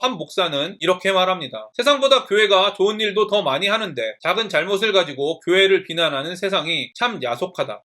한 목사는 이렇게 말합니다. 세상보다 교회가 좋은 일도 더 많이 하는데 작은 잘못을 가지고 교회를 비난하는 세상이 참 야속하다.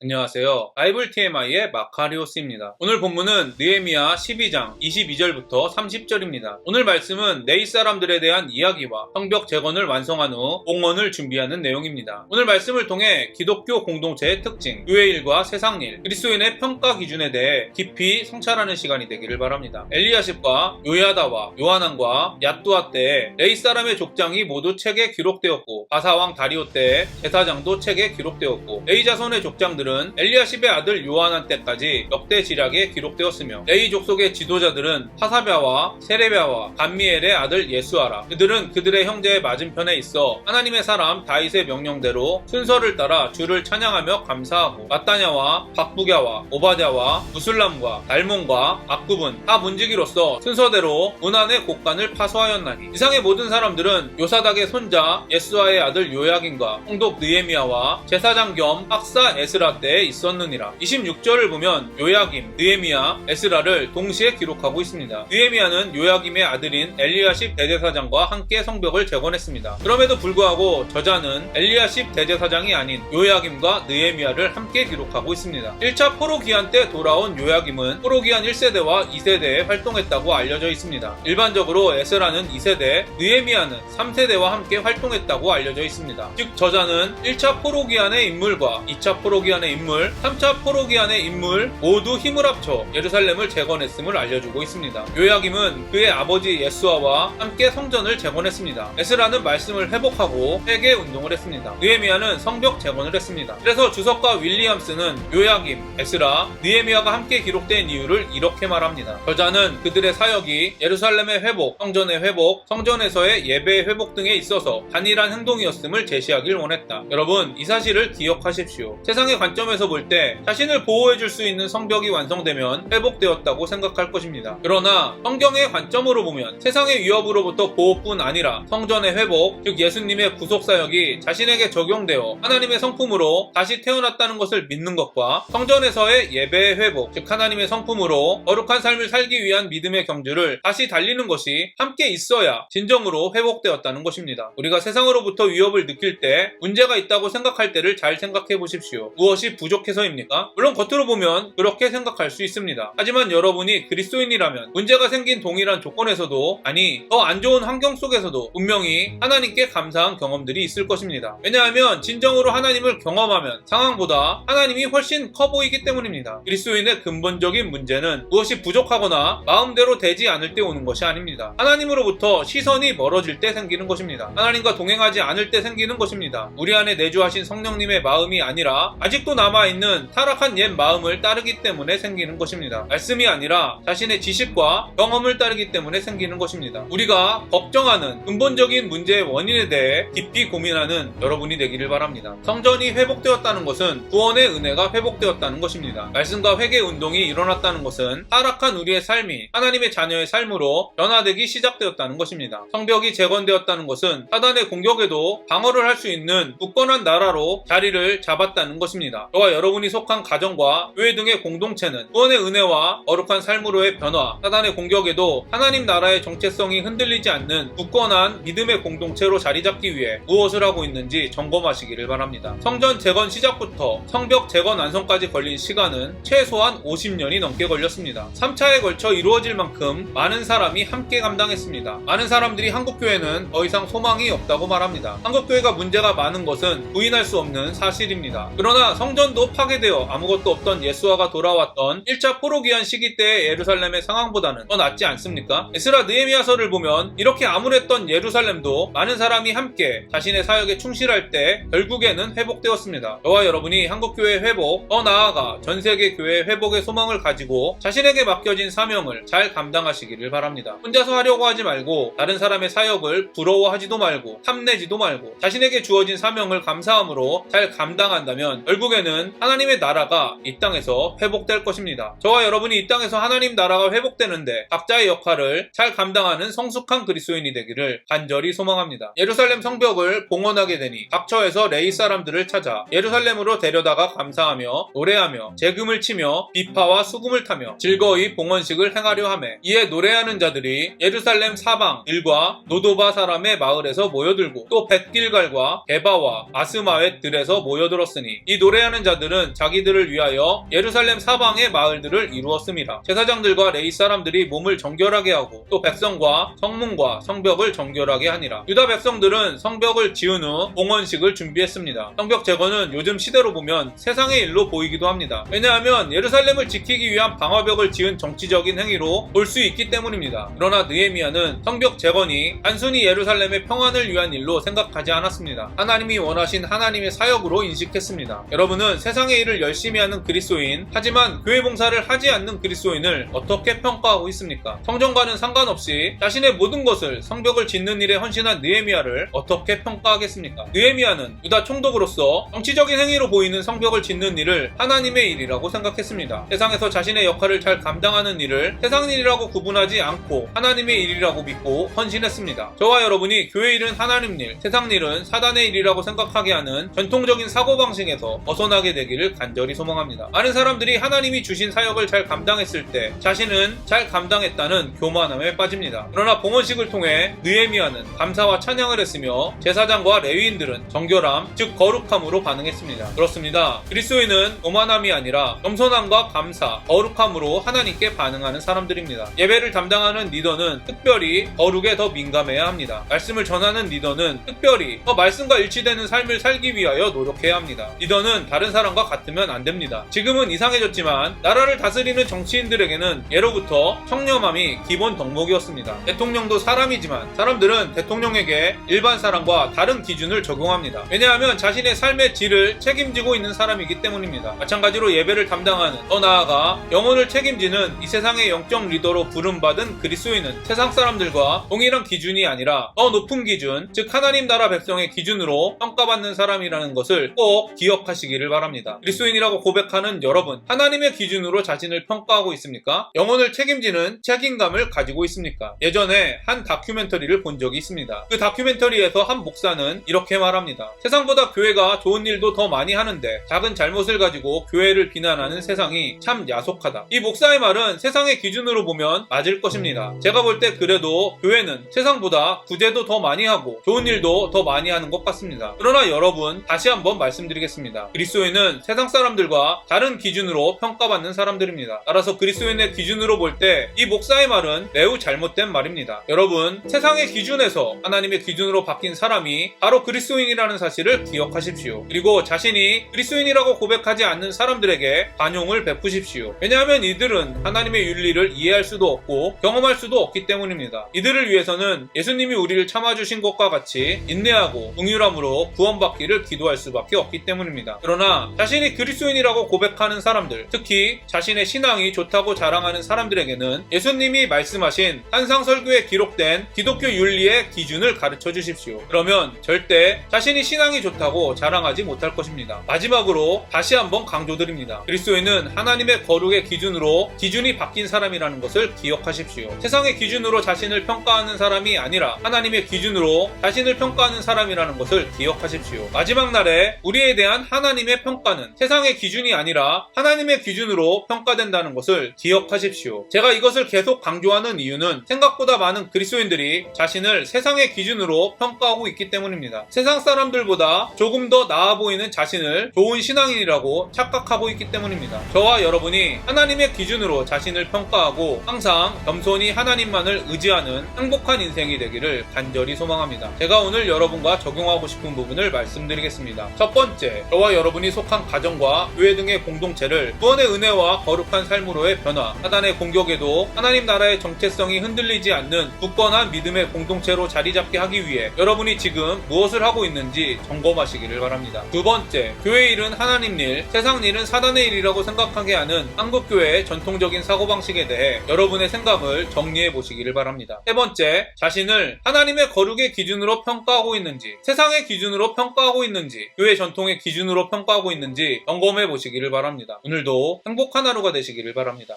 안녕하세요. 바이블 TMI의 마카리오스입니다. 오늘 본문은 느헤미야 12장 22절부터 30절입니다. 오늘 말씀은 네이 사람들에 대한 이야기와 성벽 재건을 완성한 후 공헌을 준비하는 내용입니다. 오늘 말씀을 통해 기독교 공동체의 특징, 교회 일과 세상 일, 그리스도인의 평가 기준에 대해 깊이 성찰하는 시간이 되기를 바랍니다. 엘리야십과 요야다와 요하난과 야뚜아 때에 네이 사람의 족장이 모두 책에 기록되었고 바사왕 다리오 때에 제사장도 책에 기록되었고 네이 자손의 족장들은 엘리야십의 아들 요하난 때까지 역대 지략에 기록되었으며 레위 족속의 지도자들은 하사랴와 세레랴와 감미엘의 아들 예수아라. 그들은 그들의 형제의 맞은편에 있어 하나님의 사람 다윗의 명령대로 순서를 따라 주를 찬양하며 감사하고 마따냐와 박부갸와 오바댜와 무술람과 달몬과 악굽은 다 문지기로서 순서대로 문안의 곡간을 파수하였나니 이상의 모든 사람들은 요사닥의 손자 예수아의 아들 요야긴과 총독 느헤미야와 제사장 겸 학사 에스라 때에 있었느니라. 26절을 보면 요야김, 느헤미야, 에스라를 동시에 기록하고 있습니다. 느헤미야는 요야김의 아들인 엘리야십 대제사장과 함께 성벽을 재건했습니다. 그럼에도 불구하고 저자는 엘리야십 대제사장이 아닌 요야김과 느헤미야를 함께 기록하고 있습니다. 1차 포로 기한 때 돌아온 요야김은 포로 기한 1세대와 2세대에 활동했다고 알려져 있습니다. 일반적으로 에스라는 2세대, 느헤미야는 3세대와 함께 활동했다고 알려져 있습니다. 즉 저자는 1차 포로 기한의 인물과 2차 포로 기한의 인물, 3차 포로 기한의 인물 모두 힘을 합쳐 예루살렘을 재건했음을 알려주고 있습니다. 요야김은 그의 아버지 예수아와 함께 성전을 재건했습니다. 에스라는 말씀을 회복하고 회개 운동을 했습니다. 느헤미야는 성벽 재건을 했습니다. 그래서 주석가 윌리엄스는 요야김, 에스라, 느헤미야가 함께 기록된 이유를 이렇게 말합니다. 저자는 그들의 사역이 예루살렘의 회복, 성전의 회복, 성전에서의 예배의 회복 등에 있어서 단일한 행동이었음을 제시하길 원했다. 여러분, 이 사실을 기억하십시오. 세상의 관점에서 볼 때 자신을 보호해줄 수 있는 성벽이 완성되면 회복되었다고 생각할 것입니다. 그러나 성경의 관점으로 보면 세상의 위협으로부터 보호뿐 아니라 성전의 회복, 즉 예수님의 구속사역이 자신에게 적용되어 하나님의 성품으로 다시 태어났다는 것을 믿는 것과 성전에서의 예배의 회복, 즉 하나님의 성품으로 거룩한 삶을 살기 위한 믿음의 경주를 다시 달리는 것이 함께 있어야 진정으로 회복되었다는 것입니다. 우리가 세상으로부터 위협을 느낄 때 문제가 있다고 생각할 때를 잘 생각해 보십시오. 무엇이 부족해서입니까? 물론 겉으로 보면 그렇게 생각할 수 있습니다. 하지만 여러분이 그리스도인이라면 문제가 생긴 동일한 조건에서도, 아니 더 안 좋은 환경 속에서도 분명히 하나님께 감사한 경험들이 있을 것입니다. 왜냐하면 진정으로 하나님을 경험하면 상황보다 하나님이 훨씬 커 보이기 때문입니다. 그리스도인의 근본적인 문제는 무엇이 부족하거나 마음대로 되지 않을 때 오는 것이 아닙니다. 하나님으로부터 시선이 멀어질 때 생기는 것입니다. 하나님과 동행하지 않을 때 생기는 것입니다. 우리 안에 내주하신 성령님의 마음이 아니라 아직도 남아있는 타락한 옛 마음을 따르기 때문에 생기는 것입니다. 말씀이 아니라 자신의 지식과 경험을 따르기 때문에 생기는 것입니다. 우리가 걱정하는 근본적인 문제의 원인에 대해 깊이 고민하는 여러분이 되기를 바랍니다. 성전이 회복되었다는 것은 구원의 은혜가 회복되었다는 것입니다. 말씀과 회개 운동이 일어났다는 것은 타락한 우리의 삶이 하나님의 자녀의 삶으로 변화되기 시작되었다는 것입니다. 성벽이 재건되었다는 것은 사단의 공격에도 방어를 할 수 있는 굳건한 나라로 자리를 잡았다는 것입니다. 저와 여러분이 속한 가정과 교회 등의 공동체는 구원의 은혜와 거룩한 삶으로의 변화, 사단의 공격에도 하나님 나라의 정체성이 흔들리지 않는 굳건한 믿음의 공동체로 자리 잡기 위해 무엇을 하고 있는지 점검하시기를 바랍니다. 성전 재건 시작부터 성벽 재건 완성까지 걸린 시간은 최소한 50년이 넘게 걸렸습니다. 3차에 걸쳐 이루어질 만큼 많은 사람이 함께 감당했습니다. 많은 사람들이 한국교회는 더 이상 소망이 없다고 말합니다. 한국교회가 문제가 많은 것은 부인할 수 없는 사실입니다. 그러나 성전도 파괴되어 아무것도 없던 예수아가 돌아왔던 1차 포로 기한 시기 때의 예루살렘의 상황보다는 더 낫지 않습니까? 에스라 느헤미야서를 보면 이렇게 암울했던 예루살렘도 많은 사람이 함께 자신의 사역에 충실할 때 결국에는 회복되었습니다. 저와 여러분이 한국교회의 회복, 더 나아가 전세계 교회의 회복의 소망을 가지고 자신에게 맡겨진 사명을 잘 감당하시기를 바랍니다. 혼자서 하려고 하지 말고 다른 사람의 사역을 부러워하지도 말고 탐내지도 말고 자신에게 주어진 사명을 감사함으로 잘 감당한다면 결국에는 후에는 하나님의 나라가 이 땅에서 회복될 것입니다. 저와 여러분이 이 땅에서 하나님 나라가 회복되는데 각자의 역할을 잘 감당하는 성숙한 그리스도인이 되기를 간절히 소망합니다. 예루살렘 성벽을 봉헌하게 되니 각 처에서 레위 사람들을 찾아 예루살렘으로 데려다가 감사하며 노래하며 재금을 치며 비파와 수금을 타며 즐거이 봉헌식을 행하려 하매 이에 노래하는 자들이 예루살렘 사방 들과 노도바 사람의 마을에서 모여들고 또 벳길갈과 게바와 아스마웻 들에서 모여들었으니 이 노래하는 자들은 자기들을 위하여 예루살렘 사방의 마을들을 이루었음이라. 제사장들과 레위 사람들이 몸을 정결하게 하고 또 백성과 성문과 성벽을 정결하게 하니라. 유다 백성들은 성벽을 지은 후 봉헌식을 준비했습니다. 성벽 제거는 요즘 시대로 보면 세상의 일로 보이기도 합니다. 왜냐하면 예루살렘을 지키기 위한 방화벽을 지은 정치적인 행위로 볼 수 있기 때문입니다. 그러나 느헤미야는 성벽 재건이 단순히 예루살렘의 평안을 위한 일로 생각하지 않았습니다. 하나님이 원하신 하나님의 사역으로 인식했습니다. 여러분은 세상의 일을 열심히 하는 그리스도인, 하지만 교회 봉사를 하지 않는 그리스도인을 어떻게 평가하고 있습니까? 성전과는 상관없이 자신의 모든 것을 성벽을 짓는 일에 헌신한 느헤미야를 어떻게 평가하겠습니까? 느헤미야는 유다 총독으로서 정치적인 행위로 보이는 성벽을 짓는 일을 하나님의 일이라고 생각했습니다. 세상에서 자신의 역할을 잘 감당하는 일을 세상 일이라고 구분하지 않고 하나님의 일이라고 믿고 헌신했습니다. 저와 여러분이 교회 일은 하나님 일, 세상 일은 사단의 일이라고 생각하게 하는 전통적인 사고방식에서 벗어나게 되기를 간절히 소망합니다. 많은 사람들이 하나님이 주신 사역을 잘 감당했을 때 자신은 잘 감당했다는 교만함에 빠집니다. 그러나 봉헌식을 통해 느헤미야는 감사와 찬양을 했으며 제사장과 레위인들은 정결함, 즉 거룩함으로 반응했습니다. 그렇습니다. 그리스도인은 교만함이 아니라 겸손함과 감사, 거룩함으로 하나님께 반응하는 사람들입니다. 예배를 담당하는 리더는 특별히 거룩에 더 민감해야 합니다. 말씀을 전하는 리더는 특별히 더 말씀과 일치되는 삶을 살기 위하여 노력해야 합니다. 리더는 다른 사람과 같으면 안 됩니다. 지금은 이상해졌지만 나라를 다스리는 정치인들에게는 예로부터 청렴함이 기본 덕목이었습니다. 대통령도 사람이지만 사람들은 대통령에게 일반 사람과 다른 기준을 적용합니다. 왜냐하면 자신의 삶의 질을 책임지고 있는 사람이기 때문입니다. 마찬가지로 예배를 담당하는, 더 나아가 영혼을 책임지는 이 세상의 영적 리더로 부름받은 그리스도인은 세상 사람들과 동일한 기준이 아니라 더 높은 기준, 즉 하나님 나라 백성의 기준으로 평가받는 사람이라는 것을 꼭 기억하시기를 바랍니다. 그리스도인이라고 고백하는 여러분, 하나님의 기준으로 자신을 평가하고 있습니까? 영혼을 책임지는 책임감을 가지고 있습니까? 예전에 한 다큐멘터리를 본 적이 있습니다. 그 다큐멘터리에서 한 목사는 이렇게 말합니다. 세상보다 교회가 좋은 일도 더 많이 하는데 작은 잘못을 가지고 교회를 비난하는 세상이 참 야속하다. 이 목사의 말은 세상의 기준으로 보면 맞을 것입니다. 제가 볼 때 그래도 교회는 세상보다 구제도 더 많이 하고 좋은 일도 더 많이 하는 것 같습니다. 그러나 여러분, 다시 한번 말씀드리겠습니다. 그리스도인은 세상 사람들과 다른 기준으로 평가받는 사람들입니다. 따라서 그리스도인의 기준으로 볼 때 이 목사의 말은 매우 잘못된 말입니다. 여러분, 세상의 기준에서 하나님의 기준으로 바뀐 사람이 바로 그리스도인이라는 사실을 기억하십시오. 그리고 자신이 그리스도인이라고 고백하지 않는 사람들에게 관용을 베푸십시오. 왜냐하면 이들은 하나님의 윤리를 이해할 수도 없고 경험할 수도 없기 때문입니다. 이들을 위해서는 예수님이 우리를 참아주신 것과 같이 인내하고 긍휼함으로 구원받기를 기도할 수밖에 없기 때문입니다. 그러나 자신이 그리스도인이라고 고백하는 사람들, 특히 자신의 신앙이 좋다고 자랑하는 사람들에게는 예수님이 말씀하신 한상설교에 기록된 기독교 윤리의 기준을 가르쳐 주십시오. 그러면 절대 자신이 신앙이 좋다고 자랑하지 못할 것입니다. 마지막으로 다시 한번 강조드립니다. 그리스도인은 하나님의 거룩의 기준으로 기준이 바뀐 사람이라는 것을 기억하십시오. 세상의 기준으로 자신을 평가하는 사람이 아니라 하나님의 기준으로 자신을 평가하는 사람이라는 것을 기억하십시오. 마지막 날에 우리에 대한 하나님의 평가는 세상의 기준이 아니라 하나님의 기준으로 평가된다는 것을 기억하십시오. 제가 이것을 계속 강조하는 이유는 생각보다 많은 그리스도인들이 자신을 세상의 기준으로 평가하고 있기 때문입니다. 세상 사람들보다 조금 더 나아 보이는 자신을 좋은 신앙인이라고 착각하고 있기 때문입니다. 저와 여러분이 하나님의 기준으로 자신을 평가하고 항상 겸손히 하나님만을 의지하는 행복한 인생이 되기를 간절히 소망합니다. 제가 오늘 여러분과 적용하고 싶은 부분을 말씀드리겠습니다. 첫 번째, 저와 여러분이 속한 가정과 교회 등의 공동체를 구원의 은혜와 거룩한 삶으로의 변화, 사단의 공격에도 하나님 나라의 정체성이 흔들리지 않는 굳건한 믿음의 공동체로 자리 잡게 하기 위해 여러분이 지금 무엇을 하고 있는지 점검하시기를 바랍니다. 두 번째, 교회 일은 하나님 일, 세상 일은 사단의 일이라고 생각하게 하는 한국교회의 전통적인 사고방식에 대해 여러분의 생각을 정리해 보시기를 바랍니다. 세 번째, 자신을 하나님의 거룩의 기준으로 평가하고 있는지, 세상의 기준으로 평가하고 있는지, 교회 전통의 기준으로 평가하고 성과하고 있는지 점검해 보시기를 바랍니다. 오늘도 행복한 하루가 되시기를 바랍니다.